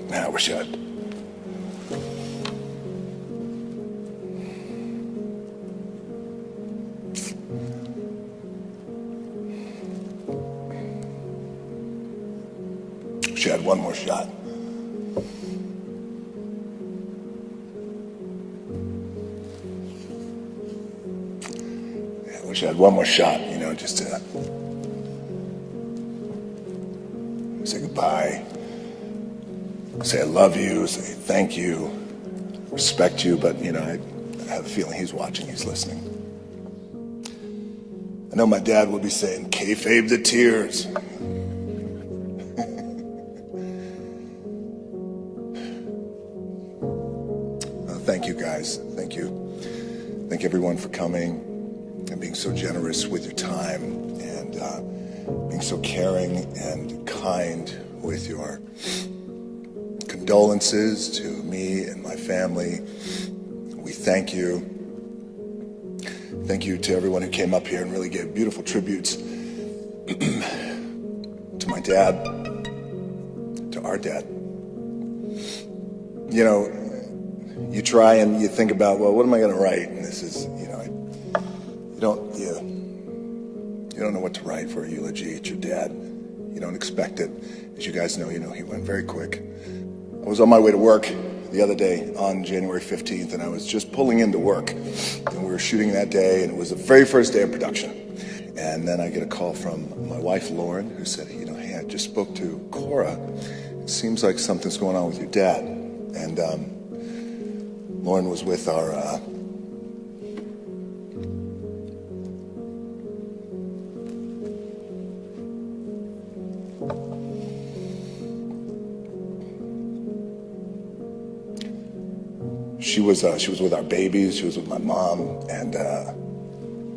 Man, I wish I'd. Wish I had one more shot. Yeah, I wish I had one more shot, you know, just to say goodbye. Say I love you, say thank you, respect you, but, you know, I have a feeling he's watching, he's listening. I know my dad will be saying, kayfabe the tears. Thank you, guys. Thank you. Thank everyone for coming and being so generous with your time and being so caring and kind with your condolences to me and my family. We thank you. Thank you to everyone who came up here and really gave beautiful tributes to my dad, to our dad. You know, you try and you think about, well, what am I going to write? And this is, you know, you don't know what to write for a eulogy. It's your dad. You don't expect it. As you guys know, he went very quick. I was on my way to work the other day on January 15th, and I was just pulling into work. And we were shooting that day, and it was the very first day of production. And then I get a call from my wife, Lauren, who said, hey, I just spoke to Cora. It seems like something's going on with your dad. And Lauren was with our She was with our babies. She was with my mom, and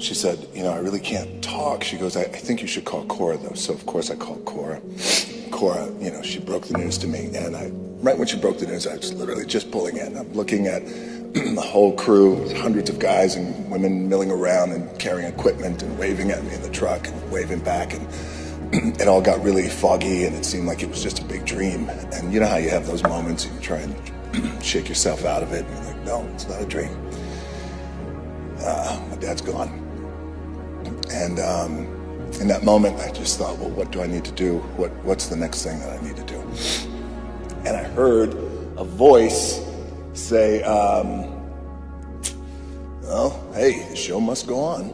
she said, I really can't talk. She goes, I think you should call Cora, though. So, of course, I called Cora. Cora, she broke the news to me, and right when she broke the news, I was literally just pulling in. I'm looking at the whole crew, hundreds of guys and women milling around and carrying equipment and waving at me in the truck and waving back, and it all got really foggy, and it seemed like it was just a big dream. And you know how you have those moments and you try and shake yourself out of it, and you're like, no, it's not a dream. My dad's gone. And in that moment, I just thought, well, what do I need to do? What's the next thing that I need to do? And I heard a voice say, well, hey, the show must go on.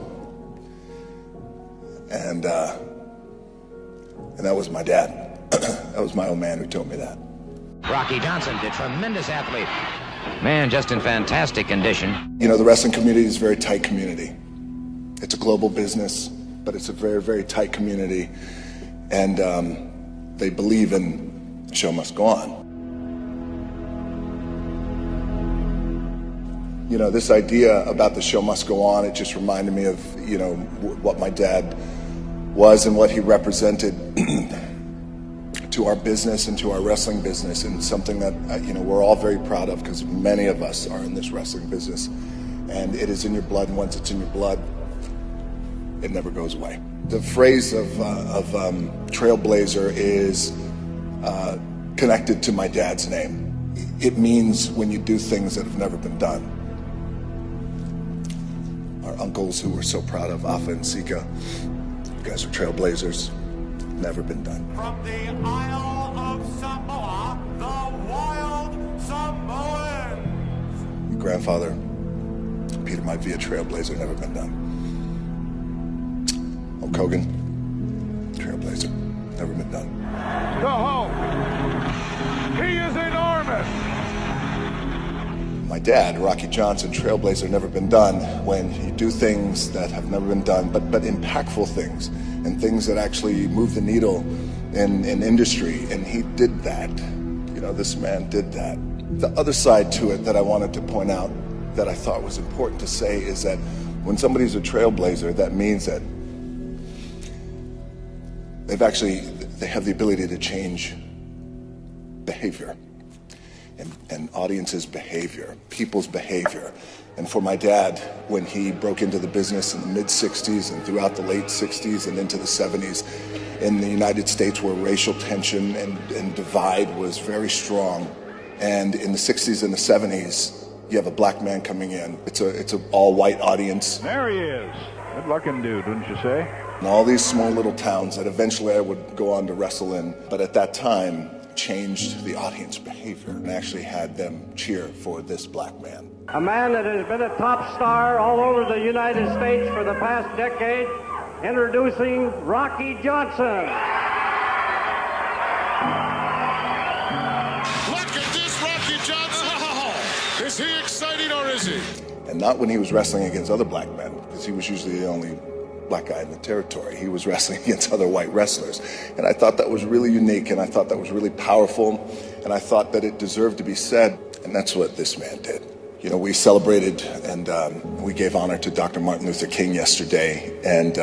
And that was my dad. That was my old man who told me that. Rocky Johnson, the tremendous athlete. Man, just in fantastic condition. The wrestling community is a very tight community. It's a global business, but it's a very, very tight community. And they believe in the show must go on. This idea about the show must go on, it just reminded me of, what my dad was and what he represented to our business and to our wrestling business, and something that we're all very proud of, because many of us are in this wrestling business, and it is in your blood, and once it's in your blood, it never goes away. The phrase of trailblazer is connected to my dad's name. It means when you do things that have never been done. Our uncles, who we're so proud of, Afa and Sika, you guys are trailblazers. Never been done. From the Isle of Samoa, the wild Samoans. Your grandfather, Peter, might be a trailblazer, never been done. Hulk Hogan, trailblazer, never been done. The Hulk, he is enormous. my dad, Rocky Johnson, trailblazer, never been done, when you do things that have never been done, but impactful things, and things that actually move the needle in industry, and he did that. You know, this man did that. The other side to it that I wanted to point out that I thought was important to say is that when somebody's a trailblazer, that means that they have the ability to change behavior. And audiences' behavior, people's behavior. And for my dad, when he broke into the business in the mid-'60s and throughout the late '60s and into the '70s, in the United States where racial tension and divide was very strong, and in the '60s and the '70s, you have a black man coming in. It's a all-white audience. There he is. Good-looking dude, wouldn't you say? And all these small little towns that eventually I would go on to wrestle in, but at that time, changed the audience behavior and actually had them cheer for this black man. A man that has been a top star all over the United States for the past decade, introducing Rocky Johnson. Look at this Rocky Johnson. Oh, is he exciting or is he? And not when he was wrestling against other black men, because he was usually the only black guy in the territory. He was wrestling against other white wrestlers. And I thought that was really unique, and I thought that was really powerful, and I thought that it deserved to be said, and that's what this man did. You know, we celebrated and we gave honor to Dr. Martin Luther King yesterday, and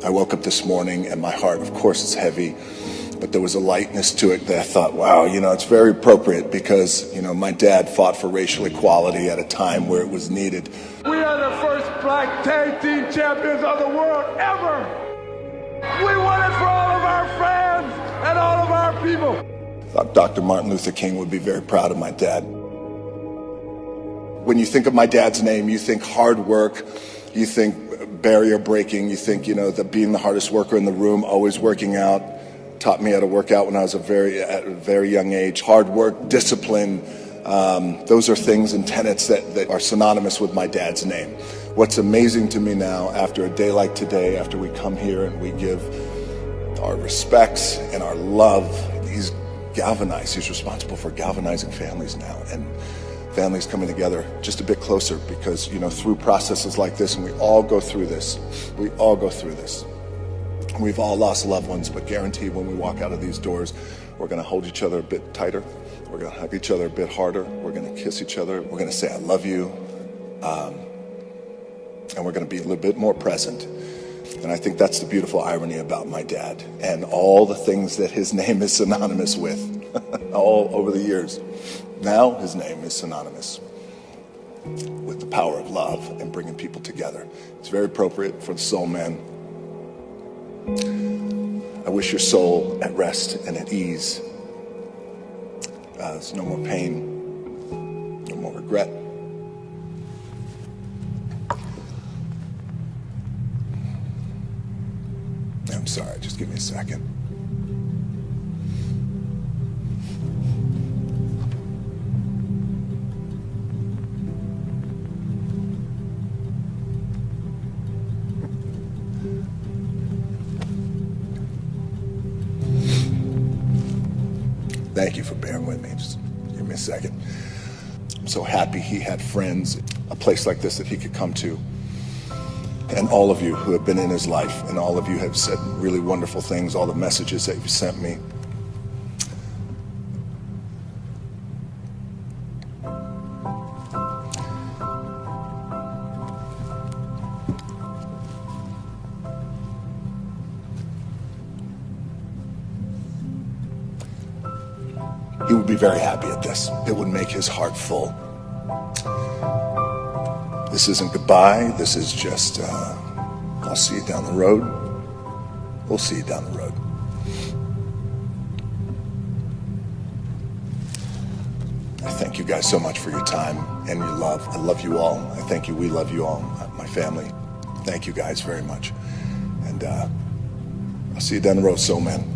I woke up this morning and my heart, of course, is heavy, but there was a lightness to it that I thought, wow, you know, it's very appropriate because, you know, my dad fought for racial equality at a time where it was needed. We are the first black tag team champions of the world ever. We won it for all of our fans and all of our people. I thought Dr. Martin Luther King would be very proud of my dad. When you think of my dad's name, you think hard work, you think barrier breaking, you think, you know, being the hardest worker in the room, always working out. Taught me how to work out when I was at a very young age. Hard work, discipline, those are things and tenets that are synonymous with my dad's name. What's amazing to me now, after a day like today, after we come here and we give our respects and our love, he's galvanized. He's responsible for galvanizing families now, and families coming together just a bit closer because, you know, through processes like this, and we all go through this. We all go through this. We've all lost loved ones, but guaranteed when we walk out of these doors, we're going to hold each other a bit tighter. We're going to hug each other a bit harder. We're going to kiss each other. We're going to say, I love you. And we're going to be a little bit more present. And I think that's the beautiful irony about my dad and all the things that his name is synonymous with all over the years. Now his name is synonymous with the power of love and bringing people together. It's very appropriate for the soul man. I wish your soul at rest and at ease. There's no more pain, no more regret. I'm sorry, just give me a second. Thank you for bearing with me. Just give me a second. I'm so happy he had friends, a place like this that he could come to. And all of you who have been in his life, and all of you have said really wonderful things, all the messages that you sent me. He would be very happy at this. It would make his heart full. This isn't goodbye. This is just, I'll see you down the road. We'll see you down the road. I thank you guys so much for your time and your love. I love you all. I thank you. We love you all, my family. Thank you guys very much. And I'll see you down the road, soul man.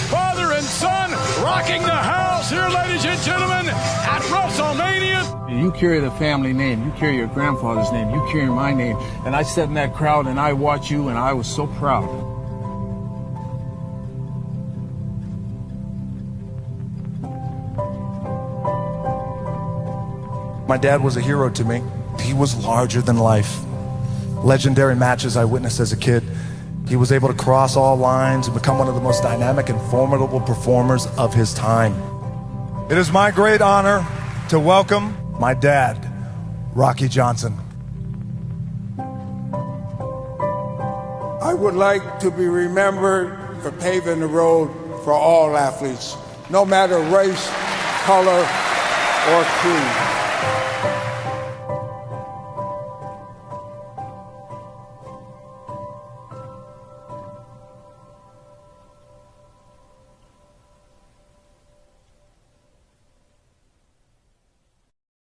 Father and son rocking the house here, ladies and gentlemen, at WrestleMania. You carry the family name, you carry your grandfather's name, you carry my name. And I sat in that crowd and I watched you and I was so proud. My dad was a hero to me. He was larger than life. Legendary matches I witnessed as a kid. He was able to cross all lines and become one of the most dynamic and formidable performers of his time. It is my great honor to welcome my dad, Rocky Johnson. I would like to be remembered for paving the road for all athletes, no matter race, color, or creed.